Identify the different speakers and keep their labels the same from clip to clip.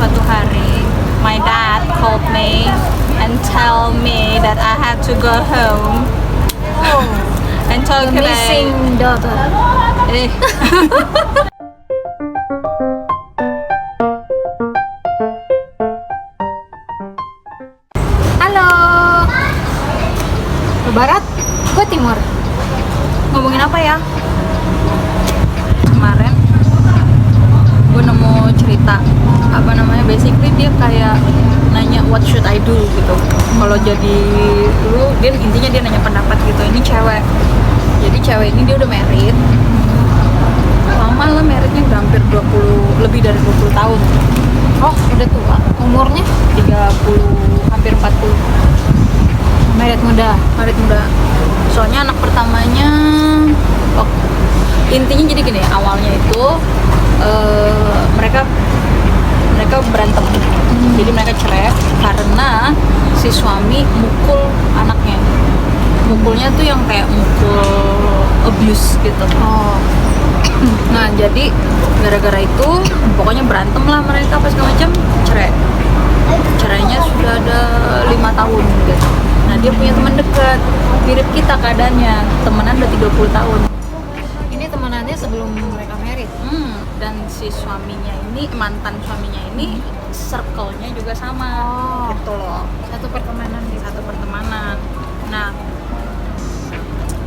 Speaker 1: suatu hari my dad called me and tell me that I have to go home and talk
Speaker 2: The
Speaker 1: about
Speaker 2: missing daughter.
Speaker 1: eh.
Speaker 2: Halo. Ke barat, gue timur.
Speaker 1: Ngomongin apa ya? Kemarin gue nemu cerita apa namanya, basically dia kayak nanya what should I do gitu. Kalau jadi lu, dia intinya dia nanya pendapat gitu. Ini cewek. Jadi cewek ini dia udah married. Lama lah marriednya, udah hampir 20, lebih dari 20 tahun.
Speaker 2: Oh, udah tua. Umurnya
Speaker 1: 30, hampir 40.
Speaker 2: married muda.
Speaker 1: Married muda. Soalnya anak pertamanya intinya jadi gini, awalnya itu mereka berantem. Jadi mereka cerai karena si suami mukul anaknya. Mukulnya tuh yang kayak mukul abuse gitu.
Speaker 2: Oh,
Speaker 1: Nah, jadi gara-gara itu pokoknya berantem lah mereka, pas segala macam, cerai. Cerainya sudah ada 5 tahun gitu. Nah, dia punya teman dekat, mirip kita keadaannya, temenan udah 30 tahun.
Speaker 2: ini temenannya sebelum mereka married.
Speaker 1: Dan si suaminya ini, mantan suaminya ini, circle-nya juga sama.
Speaker 2: Oh.
Speaker 1: Gitu loh.
Speaker 2: Satu pertemanan gitu.
Speaker 1: Satu pertemanan. Nah,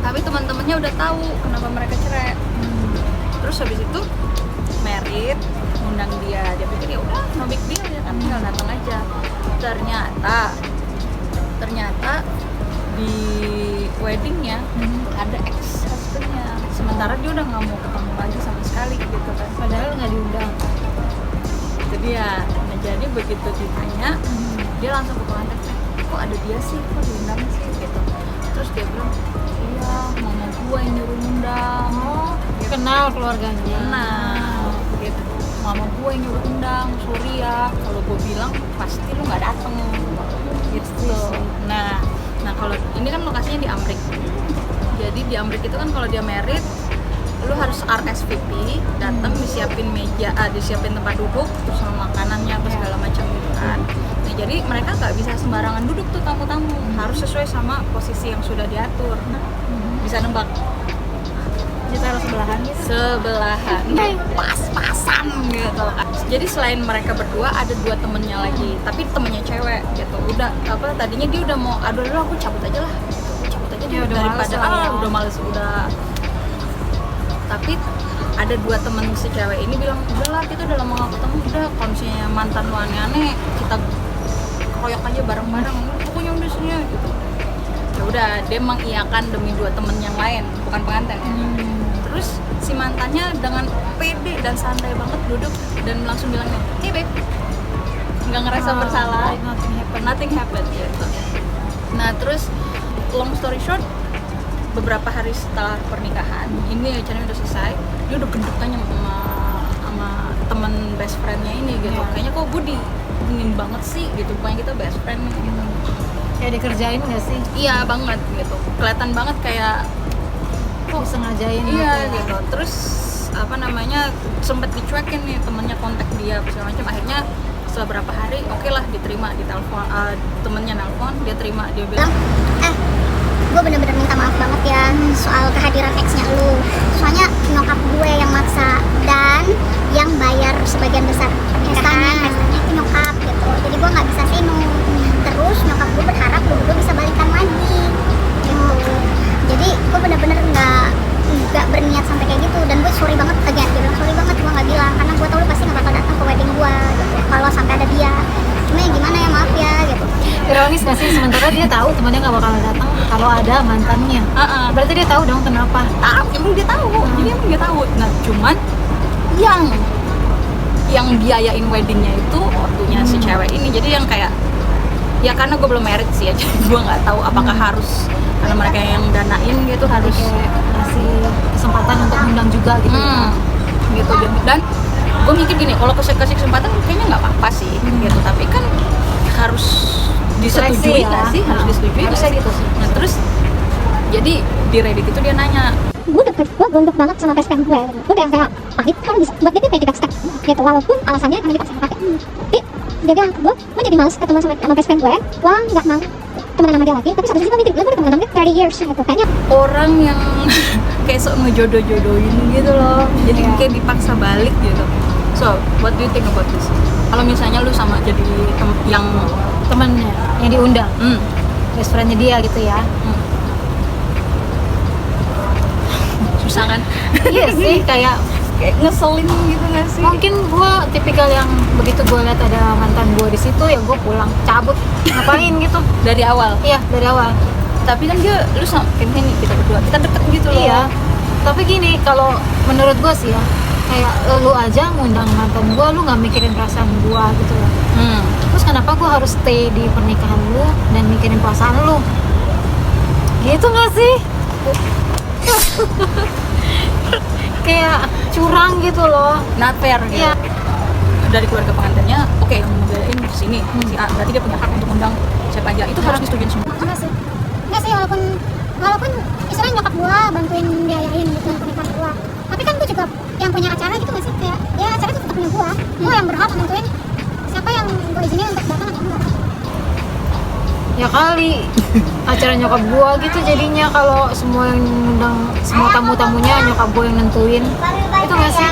Speaker 1: tapi teman-temannya udah tahu kenapa mereka cerai. Terus habis itu married, undang dia pikir ya udah no big deal, ya kan tinggal datang aja. Ternyata di weddingnya ada ex husbandnya, sementara dia udah nggak mau ketemu lagi sama sekali gitu kan,
Speaker 2: Padahal nggak diundang.
Speaker 1: itu dia. Nah, jadi begitu ditanya, dia langsung ke pengantin, kok ada dia sih, kok diundang sih gitu. Terus dia bilang, iya mama gua yang nyuruh undang.
Speaker 2: Kenal keluarganya.
Speaker 1: Nah, gitu. Mama gue yang nyuruh undang, sorry ya. Kalau gue bilang pasti lu nggak dateng. Gitu. Nah kalau ini kan lokasinya di Amrik. Jadi di Amrik itu kan kalau dia married, lu harus RSVP, datang disiapin meja, disiapin tempat duduk, terus sama makanannya apa segala macam gitu kan. Nah, jadi mereka nggak bisa sembarangan duduk tuh tamu-tamu, harus sesuai sama posisi yang sudah diatur. Bisa nembak?
Speaker 2: Ditaruh sebelahan gitu.
Speaker 1: Sebelahan, pas-pasan gitu. Jadi selain mereka berdua ada 2 temennya lagi, tapi temennya cewek gitu. Udah apa, tadinya dia udah mau, aduh aku cabut aja lah, cabut aja
Speaker 2: Ya,
Speaker 1: deh,
Speaker 2: udah
Speaker 1: daripada
Speaker 2: males lah ya.
Speaker 1: udah males udah. Tapi ada 2 temen si cewek ini bilang, udahlah kita udah lama gak ketemu, udah kalau misalnya mantan lu aneh-aneh kita keroyok aja bareng-bareng, pokoknya udah sini gitu. Ya udah, dia mengiyakan demi 2 temen yang lain, bukan pengantin ya. Terus si mantannya dengan pede dan santai banget duduk dan langsung bilang, hey babe, nggak ngerasa bersalah,
Speaker 2: like nothing happened.
Speaker 1: Gitu. Nah terus long story short, beberapa hari setelah pernikahan ini acaranya udah selesai, dia udah gendut-tanya sama temen best friendnya ini gitu. Kayaknya kok gue dingin banget sih gitu, pokoknya kita best friend gitu.
Speaker 2: Kayak dikerjain nggak sih?
Speaker 1: Iya banget gitu, kelihatan banget kayak
Speaker 2: Kok disengajain
Speaker 1: iya
Speaker 2: gitu.
Speaker 1: gitu. Terus apa namanya, sempet dicuekin nih temennya, kontak dia segala macam. Akhirnya setelah berapa hari oke lah diterima, ditelepon, temennya nelpon, dia terima, dia bilang
Speaker 3: gue bener-bener minta maaf banget ya soal kehadiran ex-nya lu. Soalnya nyokap gue yang maksa dan yang bayar sebagian besar pestanya itu nyokap gitu. Jadi gue nggak bisa say no. Terus nyokap gue berharap lu berdua bisa balikan lagi gitu. Jadi gue bener-bener nggak berniat sampai kayak gitu, dan gue sorry banget aja. Dia bilang sorry banget, gue nggak bilang karena gue tau lu pasti nggak bakal datang ke wedding gue gitu. Kalau sampai ada dia, cuma ya gimana ya, maaf ya gitu.
Speaker 2: Ironis nggak sih, sementara dia tahu temannya nggak bakal datang kalau ada mantannya. Berarti dia tahu dong kenapa.
Speaker 1: emang dia tahu, jadi emang dia tahu. Nah cuman yang biayain weddingnya itu waktunya si cewek ini. Jadi yang kayak, ya karena gue belum married sih ya, jadi gue nggak tahu apakah harus karena mereka yang danain gitu, harus
Speaker 2: Kayak ngasih kesempatan untuk undang juga gitu.
Speaker 1: gitu. Dan gue mikir gini, kalau kasih kesempatan kayaknya nggak apa-apa sih gitu, tapi kan harus disetujui
Speaker 2: Seleksi ya.
Speaker 1: nggak sih, harus disetujui nggak
Speaker 2: Harusnya
Speaker 1: sih?
Speaker 2: gitu sih.
Speaker 1: Nah terus jadi di Reddit itu dia nanya,
Speaker 3: gue gondok banget sama best friend gue. Gue bilang kayak, ah itu kan buat dia kayak kita step gitu, walaupun alasannya karena dipaksa pakai. Tapi dia bilang gue jadi males ketemu sama best friend gue nggak mau temenan sama dia lagi, tapi satu sisi gue mikir gue udah temenan sama dia 30 years gitu, kayaknya
Speaker 1: orang yang kayak sok ngejodoh-jodohin gitu loh, jadi kayak dipaksa balik gitu. So, what do you think about this? Kalau misalnya lu sama jadi yang
Speaker 2: Temennya yang diundang, best friendnya dia gitu ya.
Speaker 1: susah kan?
Speaker 2: Iya sih, kayak
Speaker 1: ngeselin gitu nggak sih?
Speaker 2: mungkin gue tipikal yang begitu gue lihat ada mantan gue di situ ya gue pulang cabut, ngapain gitu.
Speaker 1: Dari awal.
Speaker 2: Iya, dari awal.
Speaker 1: Tapi kan dia, lu sama kayaknya nih kita berdua, kita deket gitu loh.
Speaker 2: Iya, tapi gini, kalau menurut gue sih ya, kayak lu aja ngundang mantan gue, lu nggak mikirin perasaan gue gitu loh. Terus kenapa gue harus stay di pernikahan lu dan mikirin perasaan lu? Gitu nggak sih? Kayak curang gitu loh.
Speaker 1: Not fair gitu.
Speaker 2: Iya.
Speaker 1: Dari keluarga pengantinnya, oke, yang ngebedain di sini si A, berarti dia punya hak untuk undang siapa aja. Itu harus disetujuin semua.
Speaker 3: Enggak sih, walaupun istilahnya nyokap gua bantuin biayain gitu pernikahan gua, tapi kan gua juga yang punya acara gitu nggak sih, kayak ya acara itu tetap punya gua yang berhak nentuin siapa yang gua izinin untuk datang atau enggak.
Speaker 2: Ya kali acara nyokap gua gitu jadinya, kalau semua yang ngundang, semua tamu-tamunya nyokap gua yang nentuin. Itu nggak sih?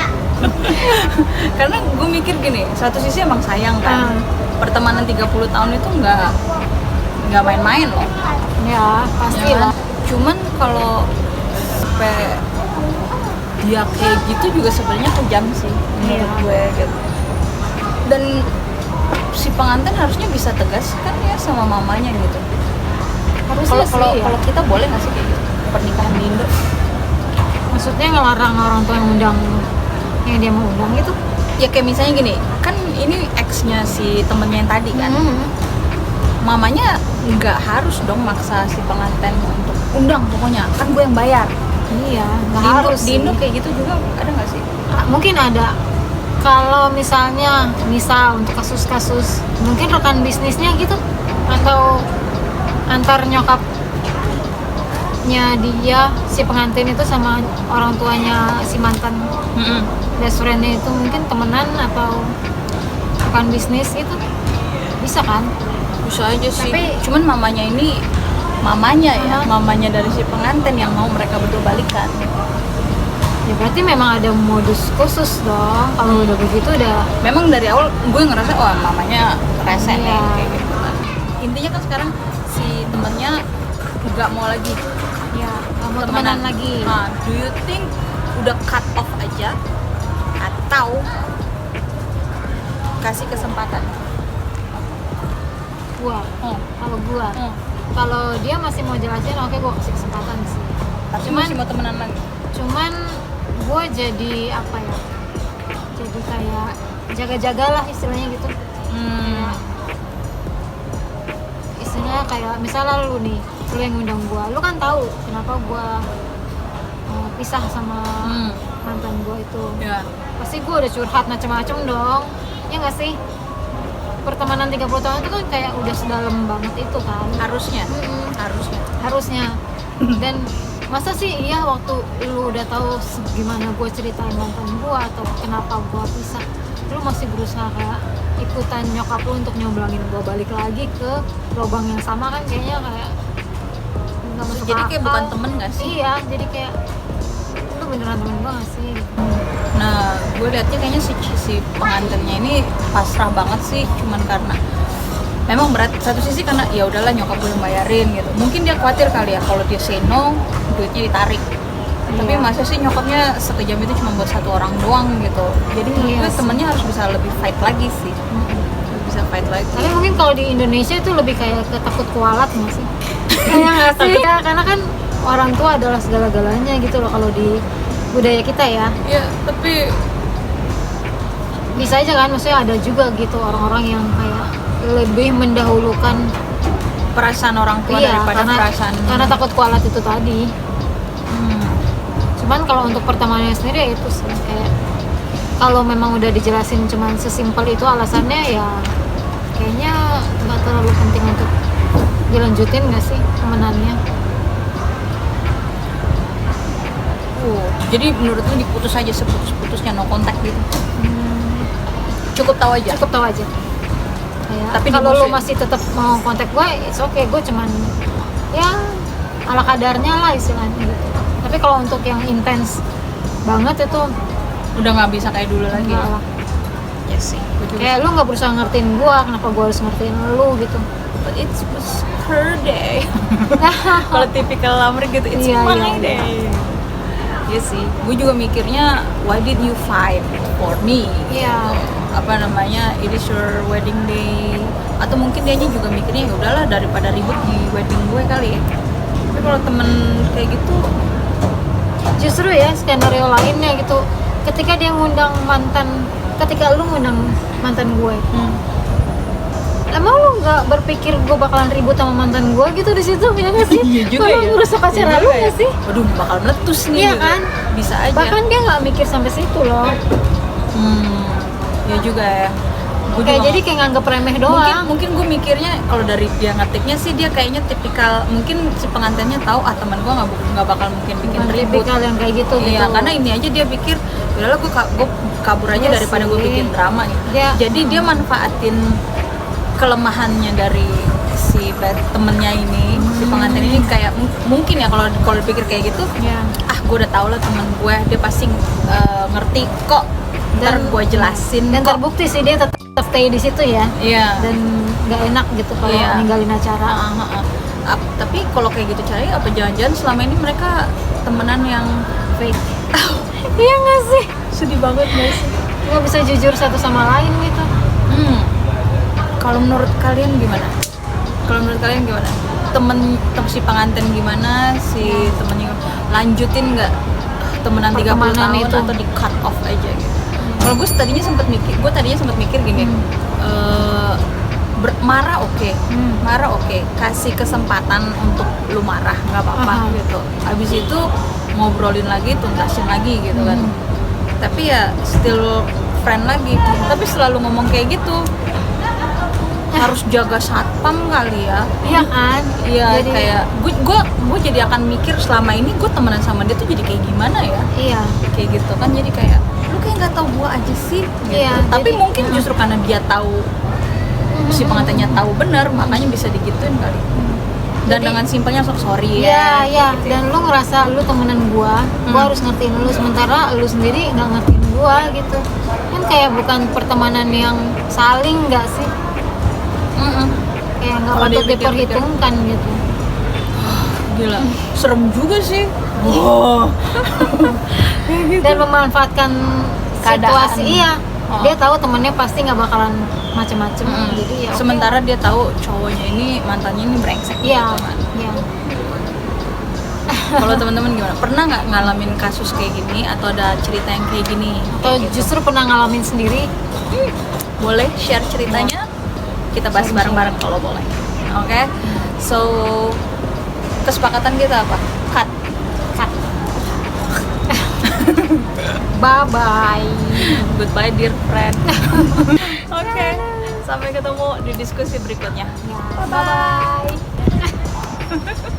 Speaker 1: Karena gue mikir gini, satu sisi emang sayang kan, pertemanan 30 tahun itu nggak main-main loh.
Speaker 2: Ya pasti
Speaker 1: Ya kan?
Speaker 2: lah.
Speaker 1: Cuman kalau sampai dia kayak gitu juga sebenarnya kejam sih menurut gue gitu. Dan si pengantin harusnya bisa tegas kan ya sama mamanya gitu.
Speaker 2: Harusnya
Speaker 1: Kalau
Speaker 2: sih ya.
Speaker 1: kalau kita boleh nggak sih kayak gitu pernikahan di Indo?
Speaker 2: Maksudnya ngelarang orang tua yang undang, yang dia mau undang gitu.
Speaker 1: Ya kayak misalnya gini, kan ini ex-nya si temennya yang tadi kan, mamanya nggak harus dong maksa si pengantin untuk undang, pokoknya kan gue yang bayar.
Speaker 2: Iya, nggak
Speaker 1: Di Indo,
Speaker 2: harus
Speaker 1: di Indo
Speaker 2: sih.
Speaker 1: kayak gitu juga ada nggak sih?
Speaker 2: Mungkin ada. Kalau misalnya untuk kasus-kasus mungkin rekan bisnisnya gitu, atau antar nyokapnya dia si pengantin itu sama orang tuanya si mantan best friend-nya itu mungkin temenan atau rekan bisnis gitu, bisa kan?
Speaker 1: Bisa aja sih.
Speaker 2: Tapi-
Speaker 1: Cuman mamanya dari si pengantin yang mau mereka berdua balikan.
Speaker 2: Ya berarti memang ada modus khusus dong. Kalau udah begitu udah.
Speaker 1: Memang dari awal gue ngerasa wah mamanya rese nih
Speaker 2: Iya.
Speaker 1: kayak gitu kan. Intinya kan sekarang si temennya nggak mau lagi
Speaker 2: Ya, nggak mau temenan lagi.
Speaker 1: Nah, do you think udah cut off aja atau kasih kesempatan?
Speaker 2: Kalau kalau dia masih mau jelasin, oke gua kasih kesempatan sih.
Speaker 1: Tapi
Speaker 2: Cuman-
Speaker 1: masih mau temenan lagi.
Speaker 2: Cuman gue jadi apa ya? Jadi kayak jaga-jagalah istilahnya gitu. Kayak istilahnya kayak misalnya lu nih, lu yang ngundang gue, lu kan tahu kenapa gue pisah sama mantan gue itu.
Speaker 1: Ya.
Speaker 2: Pasti gue udah curhat macem-macem dong, ya nggak sih? Pertemanan 30 tahun itu kan kayak udah sedalam banget itu kan.
Speaker 1: Harusnya.
Speaker 2: Harusnya. Dan masa sih iya waktu lu udah tahu gimana gue ceritain mantan gue atau kenapa gue pisah, lu masih berusaha kayak ikutan nyokap lu untuk nyoblangin gue balik lagi ke lubang yang sama, kan kayaknya kayak nggak masuk
Speaker 1: Jadi kayak
Speaker 2: akal.
Speaker 1: bukan temen nggak sih?
Speaker 2: Iya, jadi kayak lu beneran temen gue gak sih?
Speaker 1: Nah, gue liatnya kayaknya si pengantinnya ini pasrah banget sih, cuman karena memang berat. Satu sisi karena ya udahlah nyokap gue yang bayarin gitu. Mungkin dia khawatir kali ya kalau dia say no, duitnya ditarik. Tapi
Speaker 2: Iya.
Speaker 1: masa sih nyokapnya sekejam itu cuma buat satu orang doang gitu. Jadi menurut
Speaker 2: Iya
Speaker 1: gue
Speaker 2: sih.
Speaker 1: temennya harus bisa lebih fight lagi sih. Bisa fight lagi.
Speaker 2: Tapi mungkin kalau di Indonesia itu lebih kayak ketakut kualat nggak sih? Kayak nggak sih? Ya, karena kan orang tua adalah segala-galanya gitu loh kalau di budaya kita ya.
Speaker 1: Ya, tapi
Speaker 2: Bisa aja kan, maksudnya ada juga gitu orang-orang yang kayak lebih mendahulukan
Speaker 1: perasaan orang tua daripada perasaan
Speaker 2: karena takut kualat itu tadi. Cuman kalau untuk pertemanannya sendiri ya itu sih kayak kalau memang udah dijelasin cuman sesimpel itu alasannya, ya kayaknya nggak terlalu penting untuk dilanjutin nggak sih temenannya.
Speaker 1: jadi menurut lu diputus aja seputus-putusnya, no kontak gitu. Cukup tahu aja.
Speaker 2: Cukup tahu aja. kayak
Speaker 1: Tapi
Speaker 2: kalau lu
Speaker 1: dimusuhin.
Speaker 2: masih tetap mau kontak gue, it's okay, gue cuman ya ala kadarnya lah istilahnya gitu. Tapi kalau untuk yang intens banget itu
Speaker 1: Udah nggak bisa kayak dulu lagi
Speaker 2: enggak
Speaker 1: ya?
Speaker 2: lah.
Speaker 1: Yes sih, gue juga.
Speaker 2: Kayak lu nggak berusaha ngertiin gue, kenapa gue harus ngertiin lu gitu.
Speaker 1: But it's her day. Kalau tipikal Amrik gitu, it's
Speaker 2: Iya,
Speaker 1: my
Speaker 2: iya,
Speaker 1: day. Iya sih, gue juga mikirnya why did you fight for me?
Speaker 2: Iya.
Speaker 1: Gitu. Apa namanya, it is your wedding day. Atau mungkin dia juga mikirnya ya udahlah daripada ribut di wedding gue kali ya. Tapi kalau temen kayak gitu,
Speaker 2: Justru ya skenario lainnya gitu, ketika dia ngundang ketika lu ngundang mantan gue, emang lu nggak berpikir gue bakalan ribut sama mantan gue gitu di situ, ya nggak sih?
Speaker 1: Iya juga
Speaker 2: Kalau
Speaker 1: ya.
Speaker 2: ngerusak acara
Speaker 1: Iya
Speaker 2: lu
Speaker 1: juga
Speaker 2: nggak
Speaker 1: ya.
Speaker 2: sih?
Speaker 1: Waduh, bakal meletus nih.
Speaker 2: Iya
Speaker 1: gitu.
Speaker 2: kan?
Speaker 1: Bisa aja.
Speaker 2: Bahkan dia nggak mikir sampai situ loh.
Speaker 1: Ya juga ya. Gue
Speaker 2: Kayak
Speaker 1: juga
Speaker 2: jadi kayak nganggep remeh doang.
Speaker 1: mungkin gue mikirnya kalau dari dia ngetiknya sih dia kayaknya tipikal, mungkin si pengantinnya tahu teman gue nggak bakal mungkin bikin
Speaker 2: Bukan
Speaker 1: ribut.
Speaker 2: tipikal yang kayak gitu.
Speaker 1: Iya,
Speaker 2: gitu.
Speaker 1: karena ini aja dia pikir udahlah gue kabur aja
Speaker 2: Iya
Speaker 1: daripada gue
Speaker 2: sih.
Speaker 1: bikin drama gitu. Jadi dia manfaatin kelemahannya dari si temennya ini, si pengantin ini kayak mungkin ya kalau dipikir kayak gitu,
Speaker 2: Iya.
Speaker 1: gue udah tau lah temen gue, dia pasti ngerti kok, ntar gue jelasin
Speaker 2: dan
Speaker 1: kok.
Speaker 2: terbukti sih dia tetap stay di situ ya.
Speaker 1: Iya.
Speaker 2: Dan nggak enak gitu kalau
Speaker 1: Iya.
Speaker 2: ninggalin acara.
Speaker 1: Tapi kalau kayak gitu caranya apa jangan-jangan selama ini mereka temenan yang
Speaker 2: Fake. Iya nggak sih?
Speaker 1: sedih banget gak sih?
Speaker 2: Nggak bisa jujur satu sama lain gitu.
Speaker 1: Kalau menurut kalian gimana? Temen si pengantin gimana? Si temennya lanjutin nggak temenan 30
Speaker 2: Pertemanan
Speaker 1: tahun
Speaker 2: itu.
Speaker 1: atau di cut off aja gitu? Kalau gue tadinya sempat mikir gini, marah oke, kasih kesempatan untuk lu marah nggak apa-apa gitu. Abis itu ngobrolin lagi, tuntasin lagi gitu kan. Tapi ya still friend lagi. Tapi selalu ngomong kayak gitu. Harus jaga satpam kali ya.
Speaker 2: Iya kan?
Speaker 1: Iya,
Speaker 2: Jadi-
Speaker 1: kayak gue jadi akan mikir selama ini gue temenan sama dia tuh jadi kayak gimana ya?
Speaker 2: Iya.
Speaker 1: Kayak gitu kan, jadi kayak lu kayak nggak tahu gue aja sih. Gitu.
Speaker 2: Iya,
Speaker 1: Tapi
Speaker 2: jadi-
Speaker 1: mungkin justru karena dia tahu, si pengantinnya tahu benar, makanya bisa digituin kali. Dan
Speaker 2: Jadi-
Speaker 1: dengan simpelnya sorry
Speaker 2: Iya,
Speaker 1: ya.
Speaker 2: iya.
Speaker 1: gitu.
Speaker 2: Dan lu ngerasa lu temenan gua harus ngertiin lu, sementara lu sendiri nggak ngertiin gua gitu. Kan kayak bukan pertemanan yang saling nggak sih? Kayak nggak
Speaker 1: Kalau
Speaker 2: patut
Speaker 1: dipikir-pikir.
Speaker 2: diperhitungkan gitu.
Speaker 1: Gila, serem juga sih. Wow.
Speaker 2: Dan memanfaatkan
Speaker 1: Keadaan.
Speaker 2: situasi, iya.
Speaker 1: Oh.
Speaker 2: Dia tahu temennya pasti nggak bakalan macem-macem, jadi ya. oke.
Speaker 1: Sementara dia tahu cowoknya ini, mantannya ini brengsek.
Speaker 2: Iya,
Speaker 1: gitu kan.
Speaker 2: iya.
Speaker 1: Kalau teman-teman gimana? Pernah nggak ngalamin kasus kayak gini atau ada cerita yang kayak gini?
Speaker 2: Atau
Speaker 1: Kayak gitu?
Speaker 2: justru pernah ngalamin sendiri?
Speaker 1: Boleh share ceritanya? Kita bahas bareng-bareng kalau boleh. Oke. So kesepakatan kita apa? Cut.
Speaker 2: Bye bye.
Speaker 1: Goodbye dear friend. Oke. Sampai ketemu di diskusi berikutnya.
Speaker 2: Bye bye.